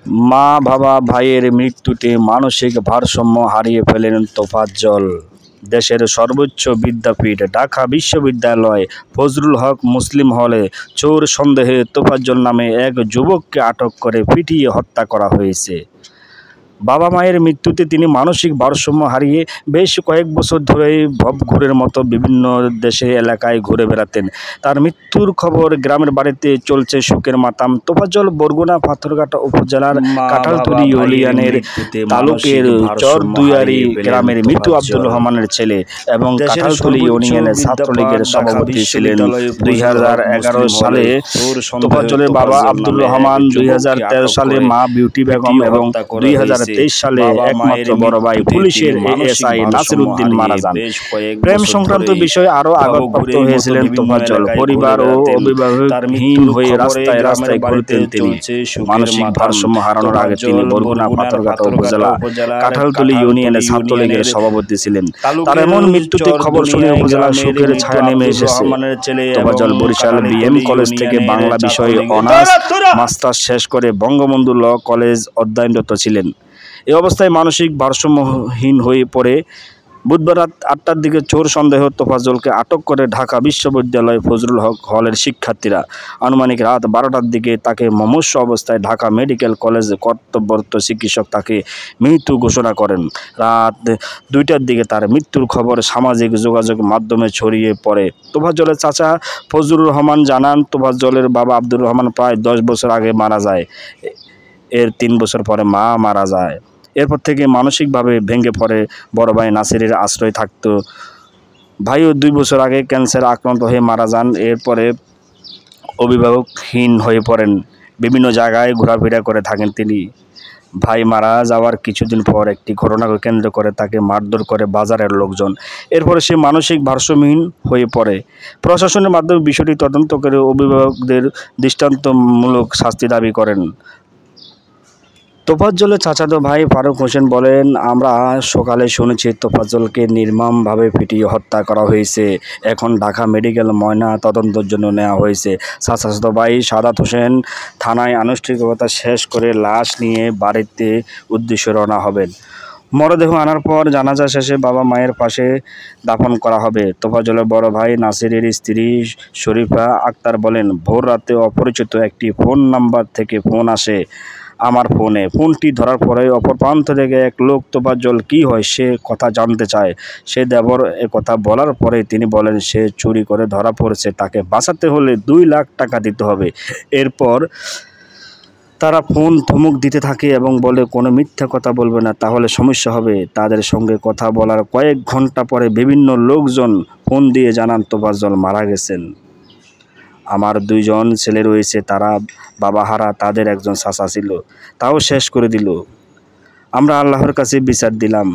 মা বাবা ভাইয়ের মৃত্যুতে মানসিক ভারসাম্য হারিয়ে ফেলেন তোফাজ্জল। দেশের সর্বোচ্চ বিদ্যাপীঠ ঢাকা বিশ্ববিদ্যালয় ফজলুল হক মুসলিম হলে চোর সন্দেহে তোফাজ্জল নামে এক যুবককে আটক করে পিটিয়ে হত্যা করা হয়েছে। বাবা মায়ের মৃত্যুতে তিনি মানসিক ভারসাম্য হারিয়ে বেশ কয়েক বছর ধরেই ভবঘুরের মতো বিভিন্ন দেশে এলাকায় ঘুরে বেড়াতেন। তার মৃত্যুর খবর গ্রামের বাড়িতে চলছে শোকের মাতাম। তোফাজ্জল বরগুনা পাথরঘাটা উপজেলার কাঁঠালতলী ইউনিয়নের তালুকের চরদুয়ারি গ্রামের মৃত আব্দুর রহমানের ছেলে এবং কাঁঠালতলী ইউনিয়নের ছাত্রলীগের সভাপতি ছিলেন। 2011 সালে তোফাজ্জলের বাবা আব্দুর রহমান, 2013 সালে মা বিউটি বেগম এবং 2023 সালে একমাত্র বড় ভাই পুলিশের এএসআই নাসির উদ্দিন মারা যান। প্রেম সংক্রান্ত বিষয়ে আরও আঘাতপ্রাপ্ত হয়েছিলেন তোফাজ্জল। পরিবার ও অভিভাবকহীন হয়ে রাস্তায় রাস্তায় ঘুরতেন তিনি। মানসিক ভারসাম্য হারানোর আগে তিনি বরগুনা পাথরঘাটা উপজেলা কাঁঠালতলী ইউনিয়নের ছাত্রলীগের সভাপতি ছিলেন। তার এমন মৃত্যুতে খবর শুনে উপজেলার শোকের ছায়া নেমে এসেছে। তোফাজ্জল বরিশাল বিএম কলেজ থেকে বাংলা বিষয়ে অনার্স মাস্টার্স শেষ করে বঙ্গবন্ধু ল কলেজ অধ্যয়নরত ছিলেন। এই অবস্থায় মানসিক ভারসাম্যহীন হয়ে পড়ে বুধবার রাত 8টার দিকে চোর সন্দেহ তোফাজ্জলকে আটক করে ঢাকা বিশ্ববিদ্যালয় ফজলুল হক হলের শিক্ষার্থীরা। আনুমানিক রাত 12টার দিকে তাকে মুমূর্ষু অবস্থায় ঢাকা মেডিকেল কলেজে কর্তব্যরত চিকিৎসক তাকে মৃত ঘোষণা করেন। রাত 2টার দিকে তার মৃত্যুর খবর সামাজিক যোগাযোগ মাধ্যমে ছড়িয়ে পড়ে। তোফাজ্জলের চাচা ফজলুর রহমান জানান, তোফাজ্জলের বাবা আব্দুর রহমান প্রায় 10 বছর আগে মারা যায়। এর 3 বছর পরে মা মারা যায়। এরপর থেকে মানসিকভাবে ভেঙে পড়ে। বড় ভাই নাসিরের আশ্রয় থাকত। ভাইও 2 বছর আগে ক্যান্সারে আক্রান্ত হয়ে মারা যান। এরপরে অভিভাবকহীন হয়ে পড়েন। বিভিন্ন জায়গায় ঘোরাফেরা করে থাকেন তিনি। ভাই মারা যাওয়ার কিছুদিন পর একটি ঘটনাকে কেন্দ্র করে তাকে মারধর করে বাজারের লোকজন। এরপরে সে মানসিক ভারসাম্যহীন হয়ে পড়ে। প্রশাসনের মাধ্যমে বিষয়টি তদন্ত করে অভিভাবকদের দৃষ্টান্তমূলক শাস্তি দাবি করেন। তোফাজ্জলের চাচাতো ভাই ফারুক হোসেন বলেন, আমরা সকালে শুনেছি তোফাজ্জলকে নির্মমভাবে পিটিয়ে হত্যা করা হয়েছে। এখন ঢাকা মেডিকেল ময়না তদন্তের জন্য নেওয়া হয়েছে। চাচাতো ভাই সাদাত হোসেন থানায় আনুষ্ঠানিকতা শেষ করে লাশ নিয়ে বাড়িতে উদ্দেশ্যে রওনা হবেন। মরদেহ আনার পর জানাজা শেষে বাবা মায়ের পাশে দাফন করা হবে। তোফাজ্জলের বড় ভাই নাসিরের স্ত্রী শরীফা আক্তার বলেন, ভোর রাতে অপরিচিত একটি ফোন নাম্বার থেকে ফোন আসে আমার ফোনে। ফোনটি ধরার পরে অপর প্রান্ত থেকে এক লোক তোফাজ্জল কী হয় সে কথা জানতে চায়। সে দেবর এ কথা বলার পরে তিনি বলেন সে চুরি করে ধরা পড়েছে, তাকে বাঁচাতে হলে 2 লাখ টাকা দিতে হবে। এরপর তারা ফোন ধমক দিতে থাকে এবং বলে কোনো মিথ্যা কথা বলবে না, তাহলে সমস্যা হবে। তাদের সঙ্গে কথা বলার কয়েক ঘন্টা পরে বিভিন্ন লোকজন ফোন দিয়ে জানান তোফাজ্জল মারা গেছেন। আমার 2 জন ছেলে রয়েছে, তারা বাবাহারা, তাদের একজন চাচা ছিল, তাও শেষ করে দিল। আমরা আল্লাহর কাছে বিচার দিলাম।